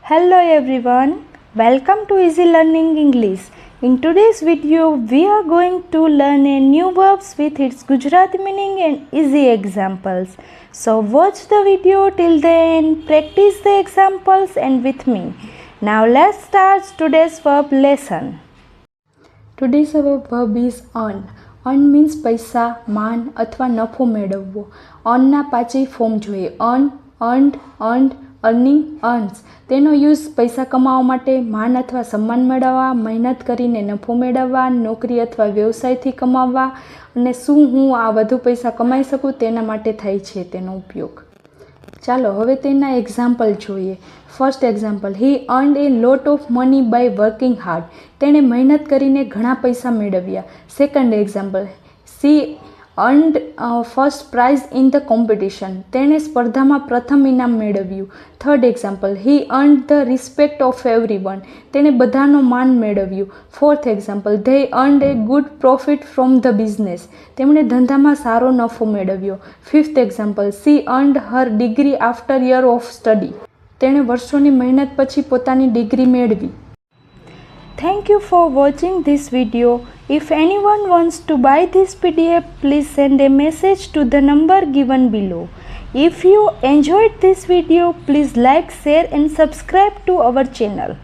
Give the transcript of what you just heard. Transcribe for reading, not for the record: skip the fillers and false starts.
Hello everyone, welcome to Easy Learning English. In today's video, we are going to learn a new verbs with its Gujarati meaning and easy examples. So watch the video till the end, practice the examples and with me. Now let's start today's verb lesson. Today's our verb is earn. Earn means પૈસા, માન અથવા નફો મેળવવો. earnના પાછળ form જોઈએ. earn, earned, earned, earning, earns. તેનો use પૈસા કમાવા માટે, માન અથવા સન્માન મેળવવા, મહેનત કરીને નફો મેળવવા, નોકરી અથવા વ્યવસાયથી કમાવવા અને શું હું આ વધુ પૈસા કમાઈ શકું તેના માટે થાય છે તેનો ઉપયોગ. ચાલો હવે તેના એક્ઝામ્પલ જોઈએ. First example, he earned a lot of money by working hard. તેણે મહેનત કરીને ઘણા પૈસા મેળવ્યા. Second example, she earned first prize in the competition. તેણે સ્પર્ધામાં પ્રથમ ઇનામ મેળવ્યું. Third example, he earned the respect of everyone. તેણે બધાનો માન મેળવ્યું. Fourth example, they earned a good profit from the business. તેમણે ધંધામાં સારો નફો મેળવ્યો. Fifth example, she earned her degree after year of study. તેણે વર્ષોની મહેનત પછી પોતાની ડિગ્રી મેળવી. Thank you for watching this video. If anyone wants to buy this PDF, please send a message to the number given below. If you enjoyed this video, please like, share and subscribe to our channel.